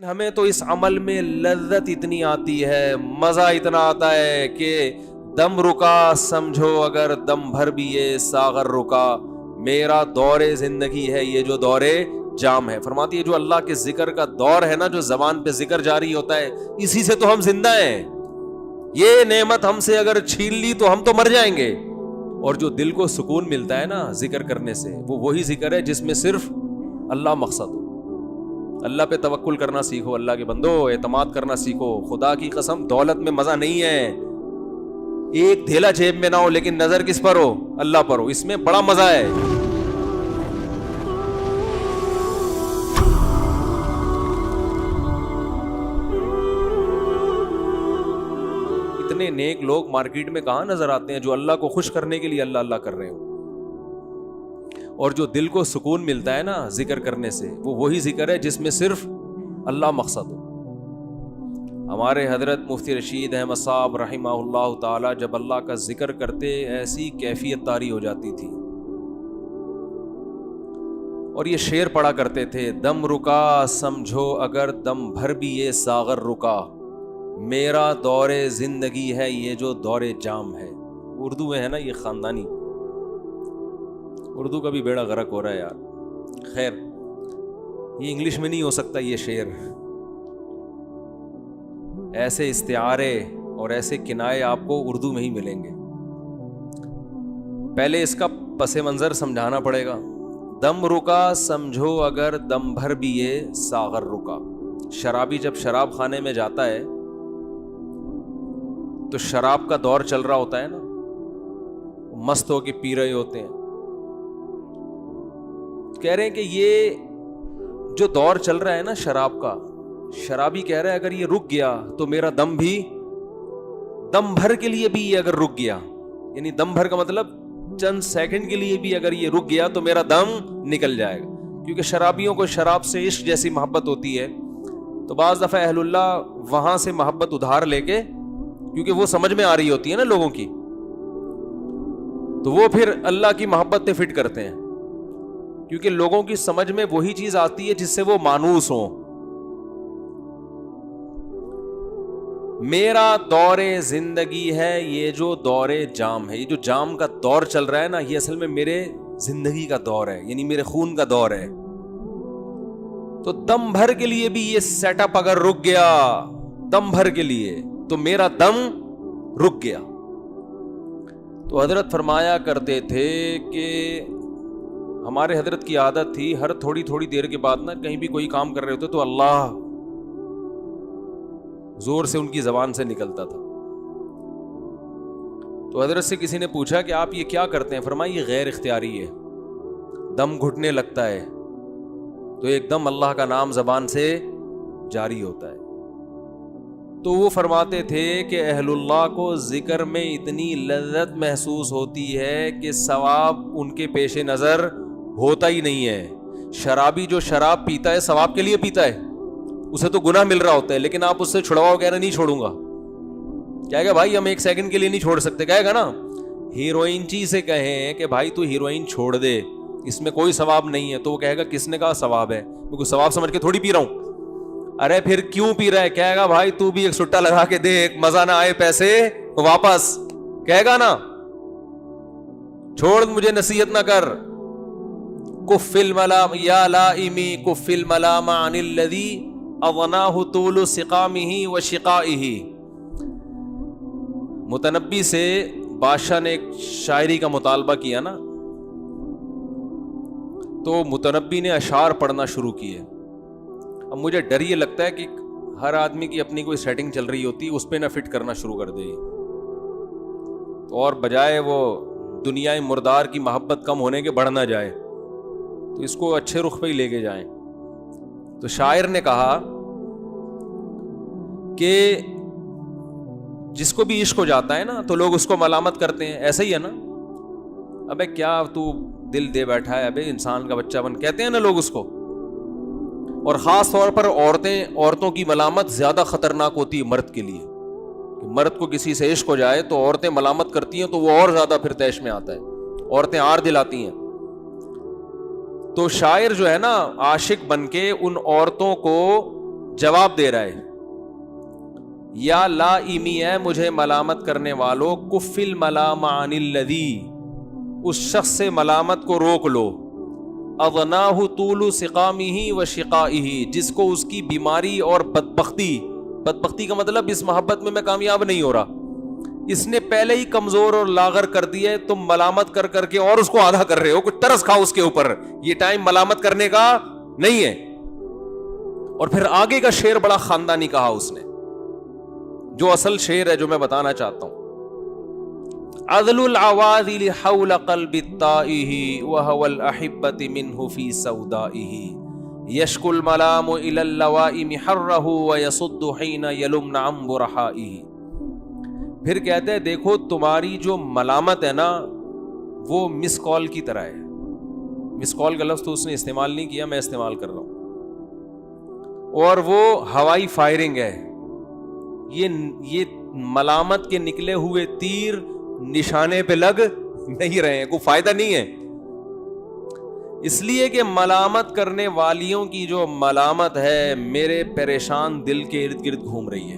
ہمیں تو اس عمل میں لذت اتنی آتی ہے، مزہ اتنا آتا ہے کہ دم رکا سمجھو اگر دم بھر بھی یہ ساغر رکا، میرا دور زندگی ہے یہ جو دور جام ہے۔ فرماتی ہے جو اللہ کے ذکر کا دور ہے نا، جو زبان پہ ذکر جاری ہوتا ہے، اسی سے تو ہم زندہ ہیں۔ یہ نعمت ہم سے اگر چھین لی تو ہم تو مر جائیں گے۔ اور جو دل کو سکون ملتا ہے نا ذکر کرنے سے، وہ وہی ذکر ہے جس میں صرف اللہ مقصد ہو۔ اللہ پہ توکل کرنا سیکھو، اللہ کے بندو اعتماد کرنا سیکھو۔ خدا کی قسم دولت میں مزہ نہیں ہے، ایک دھیلا جیب میں نہ ہو لیکن نظر کس پر ہو؟ اللہ پر ہو، اس میں بڑا مزہ ہے۔ اتنے نیک لوگ مارکیٹ میں کہاں نظر آتے ہیں جو اللہ کو خوش کرنے کے لیے اللہ اللہ کر رہے ہو؟ اور جو دل کو سکون ملتا ہے نا ذکر کرنے سے، وہ وہی ذکر ہے جس میں صرف اللہ مقصد ہو۔ ہمارے حضرت مفتی رشید احمد صاحب رحمہ اللہ تعالی جب اللہ کا ذکر کرتے ایسی کیفیت طاری ہو جاتی تھی، اور یہ شعر پڑھا کرتے تھے، دم رکا سمجھو اگر دم بھر بھی یہ ساغر رکا، میرا دور زندگی ہے یہ جو دور جام ہے۔ اردو میں ہے نا یہ خاندانی، اردو کا بھی بیڑا غرق ہو رہا ہے یار۔ خیر یہ انگلش میں نہیں ہو سکتا یہ شعر، ایسے استعارے اور ایسے کنائے آپ کو اردو میں ہی ملیں گے۔ پہلے اس کا پس منظر سمجھانا پڑے گا۔ دم رکا سمجھو اگر دم بھر بھی یہ ساغر رکا۔ شرابی جب شراب خانے میں جاتا ہے تو شراب کا دور چل رہا ہوتا ہے نا، مست ہو کے پی رہے ہوتے ہیں۔ کہہ رہے ہیں کہ یہ جو دور چل رہا ہے نا شراب کا، شرابی کہہ رہا ہے اگر یہ رک گیا تو میرا دم بھی، دم بھر کے لیے بھی یہ اگر رک گیا، یعنی دم بھر کا مطلب چند سیکنڈ کے لیے بھی اگر یہ رک گیا تو میرا دم نکل جائے گا۔ کیونکہ شرابیوں کو شراب سے عشق جیسی محبت ہوتی ہے، تو بعض دفعہ اہل اللہ وہاں سے محبت ادھار لے کے، کیونکہ وہ سمجھ میں آ رہی ہوتی ہے نا لوگوں کی، تو وہ پھر اللہ کی محبت پہ فٹ کرتے ہیں، کیونکہ لوگوں کی سمجھ میں وہی چیز آتی ہے جس سے وہ مانوس ہوں۔ میرا دور زندگی ہے یہ جو دور جام ہے، یہ جو جام کا دور چل رہا ہے نا، یہ اصل میں میرے زندگی کا دور ہے، یعنی میرے خون کا دور ہے۔ تو دم بھر کے لیے بھی یہ سیٹ اپ اگر رک گیا، دم بھر کے لیے، تو میرا دم رک گیا۔ تو حضرت فرمایا کرتے تھے کہ ہمارے حضرت کی عادت تھی ہر تھوڑی تھوڑی دیر کے بعد نا کہیں بھی کوئی کام کر رہے ہوتے تو اللہ زور سے ان کی زبان سے نکلتا تھا۔ تو حضرت سے کسی نے پوچھا کہ آپ یہ کیا کرتے ہیں؟ فرمایا یہ غیر اختیاری ہے، دم گھٹنے لگتا ہے تو ایک دم اللہ کا نام زبان سے جاری ہوتا ہے۔ تو وہ فرماتے تھے کہ اہل اللہ کو ذکر میں اتنی لذت محسوس ہوتی ہے کہ ثواب ان کے پیش نظر ہوتا ہی نہیں ہے۔ شرابی جو شراب پیتا ہے ثواب کے لیے پیتا ہے، اسے تو گناہ مل رہا ہوتا ہے، لیکن آپ اس سے چھڑواؤ، کہہ رہے نہیں چھوڑوں گا، کہے گا بھائی ہم ایک سیکنڈ کے لیے نہیں چھوڑ سکتے، کہے گا نا۔ ہیروئن چی سے کہیں کہ بھائی تو ہیروئن چھوڑ دے، اس میں کوئی ثواب نہیں ہے، تو وہ کہے گا کس نے کہا ثواب ہے، میں کوئی ثواب سمجھ کے تھوڑی پی رہا ہوں۔ ارے پھر کیوں پی رہا ہے؟ کہے گا بھائی تو بھی ایک سٹا لگا کے دیکھ، مزہ نہ آئے پیسے واپس، کہے گا نا، چھوڑ مجھے نصیحت نہ کر۔ کف الملام یا لائمی کف الملام عن الذی اغناہ طول سقامہ و شقائہ۔ متنبی سے بادشاہ نے ایک شاعری کا مطالبہ کیا نا، تو متنبی نے اشعار پڑھنا شروع کیے۔ اب مجھے ڈر یہ لگتا ہے کہ ہر آدمی کی اپنی کوئی سیٹنگ چل رہی ہوتی ہے، اس پہ نہ فٹ کرنا شروع کر دے، اور بجائے وہ دنیا مردار کی محبت کم ہونے کے بڑھ نہ جائے، تو اس کو اچھے رخ پہ ہی لے کے جائیں۔ تو شاعر نے کہا کہ جس کو بھی عشق ہو جاتا ہے نا تو لوگ اس کو ملامت کرتے ہیں، ایسا ہی ہے نا، ابے کیا تو دل دے بیٹھا ہے، ابے انسان کا بچہ بن، کہتے ہیں نا لوگ اس کو۔ اور خاص طور پر عورتوں کی ملامت زیادہ خطرناک ہوتی ہے مرد کے لیے، کہ مرد کو کسی سے عشق ہو جائے تو عورتیں ملامت کرتی ہیں تو وہ اور زیادہ پھر تیش میں آتا ہے، عورتیں آر دلاتی ہیں۔ تو شاعر جو ہے نا عاشق بن کے ان عورتوں کو جواب دے رہا ہے یا لائمی ہے مجھے ملامت کرنے والوں، کفل ملام عن الذی، اس شخص سے ملامت کو روک لو، اغناہ طول سقامہ و شقائہ، جس کو اس کی بیماری اور بدبختی کا مطلب اس محبت میں کامیاب نہیں ہو رہا، اس نے پہلے ہی کمزور اور لاغر کر دیا ہے، تم ملامت کر کر کے اور اس کو آدھا کر رہے ہو، کچھ ترس کھاؤ اس کے اوپر، یہ ٹائم ملامت کرنے کا نہیں ہے۔ اور پھر آگے کا شعر بڑا خاندانی کہا اس نے، جو اصل شعر ہے جو میں بتانا چاہتا ہوں، عذل العواذل حول قلب الطائہ وهو الاحبۃ منہ فی سودائہ، یشکو الملام الی اللوائم حرہ ویصد حین یلمن عن برحائہ۔ پھر کہتے ہیں دیکھو تمہاری جو ملامت ہے نا وہ مس کال کی طرح ہے، مس کال کا لفظ تو اس نے استعمال نہیں کیا، میں استعمال کر رہا ہوں، اور وہ ہوائی فائرنگ ہے، یہ ملامت کے نکلے ہوئے تیر نشانے پہ لگ نہیں رہے ہیں، کوئی فائدہ نہیں ہے، اس لیے کہ ملامت کرنے والیوں کی جو ملامت ہے میرے پریشان دل کے ارد گرد گھوم رہی ہے،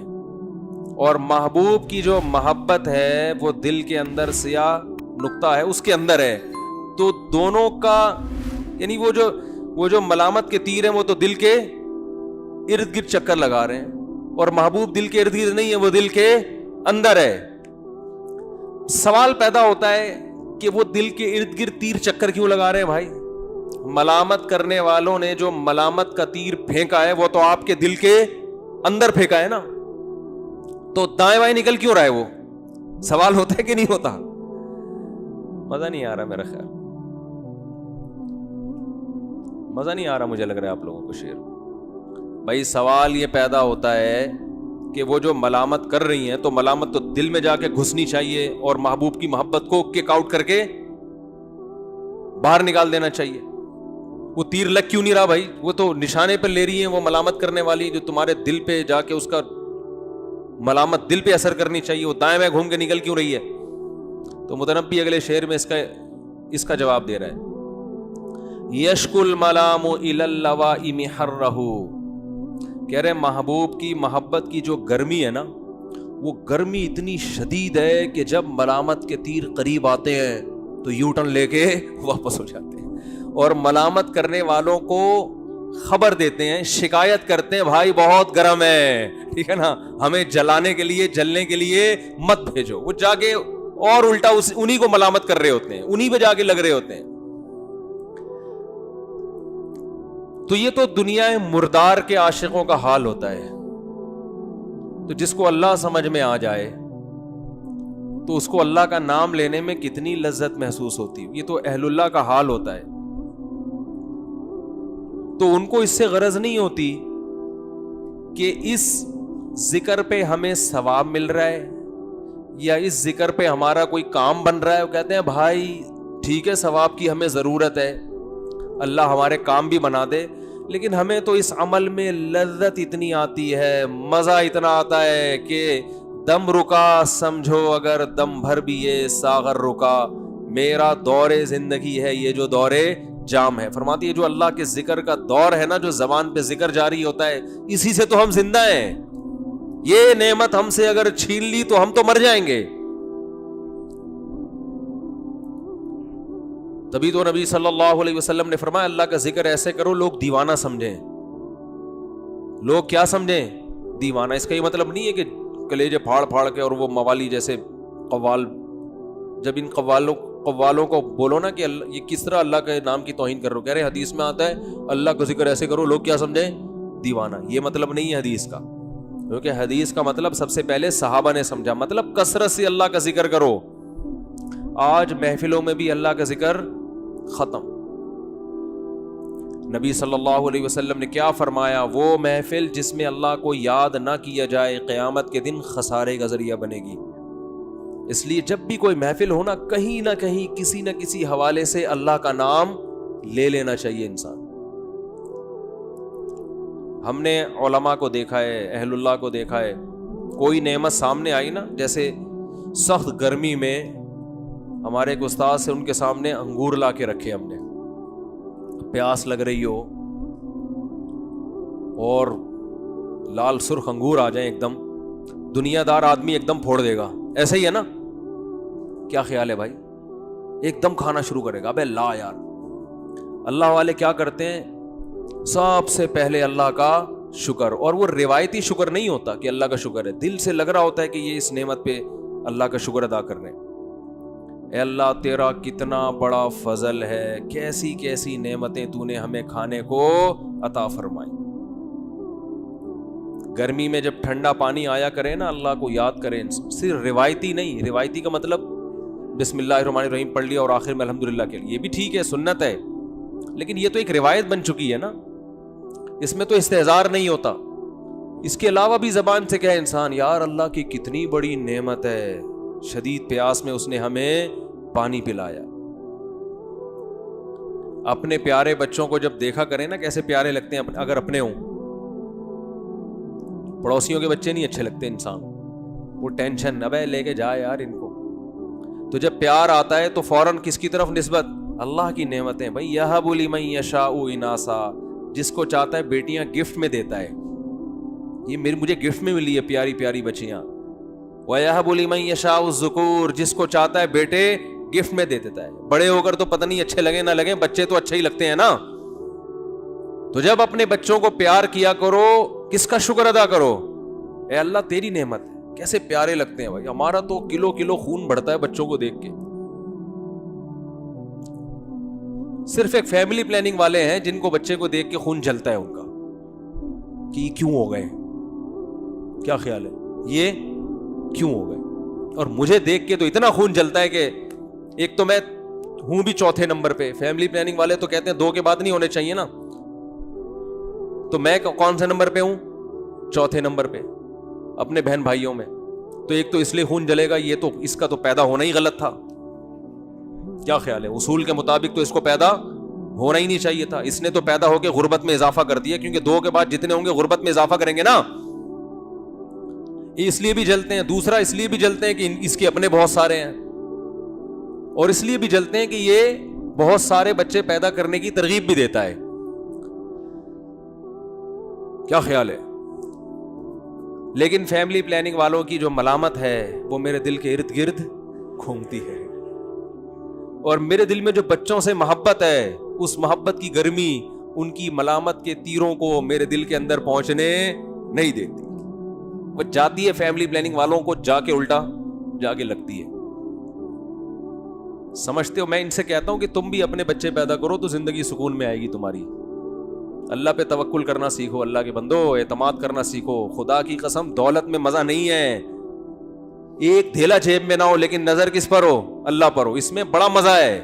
اور محبوب کی جو محبت ہے وہ دل کے اندر سیاہ نقطہ ہے اس کے اندر ہے، تو دونوں کا یعنی وہ جو ملامت کے تیر ہیں وہ تو دل کے ارد گرد چکر لگا رہے ہیں، اور محبوب دل کے ارد گرد نہیں ہے، وہ دل کے اندر ہے۔ سوال پیدا ہوتا ہے کہ وہ دل کے ارد گرد تیر چکر کیوں لگا رہے ہیں بھائی؟ ملامت کرنے والوں نے جو ملامت کا تیر پھینکا ہے وہ تو آپ کے دل کے اندر پھینکا ہے نا، تو دائیں بائیں نکل کیوں رہا ہے؟ وہ سوال ہوتا ہے کہ نہیں ہوتا؟ مزہ نہیں آ رہا، میرا خیال مزہ نہیں آ رہا، مجھے لگ رہا ہے آپ لوگوں کو شعر۔ بھائی سوال یہ پیدا ہوتا ہے کہ وہ جو ملامت کر رہی ہیں تو ملامت تو دل میں جا کے گھسنی چاہیے، اور محبوب کی محبت کو کک آؤٹ کر کے باہر نکال دینا چاہیے۔ وہ تیر لگ کیوں نہیں رہا بھائی؟ وہ تو نشانے پہ لے رہی ہیں، وہ ملامت کرنے والی جو تمہارے دل پہ جا کے اس کا ملامت دل پہ اثر کرنی چاہیے، وہ دائیں بائیں گھوم کے نکل کیوں رہی ہے؟ تو متنبی اگلے شعر میں اس کا جواب دے رہا ہے، یشکو الملام الی اللوائم حرہ، کہہ رہے محبوب کی محبت کی جو گرمی ہے نا وہ گرمی اتنی شدید ہے کہ جب ملامت کے تیر قریب آتے ہیں تو یو ٹرن لے کے واپس ہو جاتے ہیں، اور ملامت کرنے والوں کو خبر دیتے ہیں، شکایت کرتے ہیں بھائی بہت گرم ہے، ٹھیک ہے نا، ہمیں جلانے کے لیے جلنے کے لیے مت بھیجو، وہ جا کے اور الٹا انہی کو ملامت کر رہے ہوتے ہیں، انہی پہ جا کے لگ رہے ہوتے ہیں۔ تو یہ تو دنیا مردار کے عاشقوں کا حال ہوتا ہے، تو جس کو اللہ سمجھ میں آ جائے تو اس کو اللہ کا نام لینے میں کتنی لذت محسوس ہوتی ہے، یہ تو اہل اللہ کا حال ہوتا ہے۔ تو ان کو اس سے غرض نہیں ہوتی کہ اس ذکر پہ ہمیں ثواب مل رہا ہے یا اس ذکر پہ ہمارا کوئی کام بن رہا ہے، وہ کہتے ہیں بھائی ٹھیک ہے ثواب کی ہمیں ضرورت ہے، اللہ ہمارے کام بھی بنا دے، لیکن ہمیں تو اس عمل میں لذت اتنی آتی ہے، مزہ اتنا آتا ہے کہ دم رکا سمجھو اگر دم بھر بھی یہ ساغر رکا، میرا دور زندگی ہے یہ جو دور جام ہے۔ فرماتی ہے جو اللہ کے ذکر کا دور ہے نا، جو زبان پہ ذکر جاری ہوتا ہے، اسی سے تو ہم زندہ ہیں، یہ نعمت ہم سے اگر چھین لی تو ہم تو مر جائیں گے۔ تبھی تو نبی صلی اللہ علیہ وسلم نے فرمایا اللہ کا ذکر ایسے کرو لوگ دیوانہ سمجھیں۔ لوگ کیا سمجھیں؟ دیوانہ۔ اس کا یہ مطلب نہیں ہے کہ کلیجے پھاڑ پھاڑ کے اور وہ موالی جیسے قوال، جب ان قوالوں کو بولو نا کہ یہ کس طرح اللہ کے نام کی توہین کر رہے ہو، کہہ رہے حدیث میں آتا ہے اللہ کا ذکر ایسے کرو لوگ کیا سمجھیں؟ دیوانہ۔ یہ مطلب نہیں ہے حدیث کا، کیونکہ حدیث کا مطلب سب سے پہلے صحابہ نے سمجھا، مطلب کثرت سے اللہ کا ذکر کرو۔ آج محفلوں میں بھی اللہ کا ذکر ختم۔ نبی صلی اللہ علیہ وسلم نے کیا فرمایا؟ وہ محفل جس میں اللہ کو یاد نہ کیا جائے قیامت کے دن خسارے کا ذریعہ بنے گی۔ اس لیے جب بھی کوئی محفل ہونا کہیں نہ کہیں کسی نہ کسی حوالے سے اللہ کا نام لے لینا چاہیے انسان۔ ہم نے علماء کو دیکھا ہے، اہل اللہ کو دیکھا ہے، کوئی نعمت سامنے آئی نا، جیسے سخت گرمی میں ہمارے ایک استاد سے ان کے سامنے انگور لا کے رکھے ہم نے، پیاس لگ رہی ہو اور لال سرخ انگور آ جائیں ایک دم, دنیا دار آدمی ایک دم پھوڑ دے گا, ایسا ہی ہے نا؟ کیا خیال ہے بھائی؟ ایک دم کھانا شروع کرے گا. ابے لا یار, اللہ والے کیا کرتے ہیں, سب سے پہلے اللہ کا شکر, اور وہ روایتی شکر نہیں ہوتا کہ اللہ کا شکر ہے, دل سے لگ رہا ہوتا ہے کہ یہ اس نعمت پہ اللہ کا شکر ادا کر رہے ہیں. اے اللہ تیرا کتنا بڑا فضل ہے, کیسی کیسی نعمتیں تو نے ہمیں کھانے کو عطا فرمائی. گرمی میں جب ٹھنڈا پانی آیا کرے نا, اللہ کو یاد کریں, صرف روایتی نہیں, روایتی کا مطلب بسم اللہ الرحمن الرحیم پڑھ لیا اور آخر میں الحمدللہ کے لیے, یہ بھی ٹھیک ہے, سنت ہے, لیکن یہ تو ایک روایت بن چکی ہے نا, اس میں تو استحضار نہیں ہوتا. اس کے علاوہ بھی زبان سے کہے انسان, یار اللہ کی کتنی بڑی نعمت ہے, شدید پیاس میں اس نے ہمیں پانی پلایا. اپنے پیارے بچوں کو جب دیکھا کریں نا کیسے پیارے لگتے ہیں, اگر اپنے ہوں. پڑوسیوں کے بچے نہیں اچھے لگتے انسان, وہ ٹینشن, ابے لے کے جا یار ان کو. تو جب پیار آتا ہے تو فوراً کس کی طرف نسبت؟ اللہ کی نعمتیں. بھائی یہب لمن یشاء اناسا, جس کو چاہتا ہے بیٹیاں گفٹ میں دیتا ہے, یہ مجھے گفٹ میں ملی ہے پیاری پیاری بچیاں. وَيَهَبُ لِمَن يَشَاءُ الذُّكُورَ, جس کو چاہتا ہے بیٹے گفٹ میں دے دیتا ہے. بڑے ہو کر تو پتہ نہیں اچھے لگیں نہ لگیں, بچے تو اچھے ہی لگتے ہیں نا. تو جب اپنے بچوں کو پیار کیا کرو, کس کا شکر ادا کرو؟ اے اللہ تیری نعمت ہے, کیسے پیارے لگتے ہیں بھائی. ہمارا تو کلو کلو خون بڑھتا ہے بچوں کو دیکھ کے. صرف ایک فیملی پلاننگ والے ہیں جن کو بچے کو دیکھ کے خون جلتا ہے ان کا, کہ یہ کیوں ہو گئے. کیا خیال ہے, یہ کیوں ہو گئے؟ اور مجھے دیکھ کے تو اتنا خون جلتا ہے کہ ایک تو میں ہوں بھی چوتھے نمبر پہ. فیملی پلاننگ والے تو کہتے ہیں 2 کے بعد نہیں ہونے چاہیے نا, تو میں کون سے نمبر پہ ہوں؟ چوتھے نمبر پہ اپنے بہن بھائیوں میں. تو ایک تو اس لیے خون جلے گا, یہ تو اس کا تو پیدا ہونا ہی غلط تھا. کیا خیال ہے؟ اصول کے مطابق تو اس کو پیدا ہونا ہی نہیں چاہیے تھا. اس نے تو پیدا ہو کے غربت میں اضافہ کر دیا, کیونکہ 2 کے بعد جتنے ہوں گے غربت میں اضافہ کریں گے نا. اس لیے بھی جلتے ہیں. دوسرا اس لیے بھی جلتے ہیں کہ اس کے اپنے بہت سارے ہیں, اور اس لیے بھی جلتے ہیں کہ یہ بہت سارے بچے پیدا کرنے کی ترغیب بھی دیتا ہے. کیا خیال ہے؟ لیکن فیملی پلاننگ والوں کی جو ملامت ہے وہ میرے دل کے ارد گرد گھومتی ہے, اور میرے دل میں جو بچوں سے محبت ہے, اس محبت کی گرمی ان کی ملامت کے تیروں کو میرے دل کے اندر پہنچنے نہیں دیتی. وہ جاتی ہے فیملی پلاننگ والوں کو جا کے الٹا جا کے لگتی ہے. سمجھتے ہو؟ میں ان سے کہتا ہوں کہ تم بھی اپنے بچے پیدا کرو تو زندگی سکون میں آئے گی تمہاری. اللہ پہ توکل کرنا سیکھو, اللہ کے بندو اعتماد کرنا سیکھو. خدا کی قسم دولت میں مزہ نہیں ہے, ایک دھیلا جیب میں نہ ہو لیکن نظر کس پر ہو؟ اللہ پر ہو, اس میں بڑا مزہ ہے.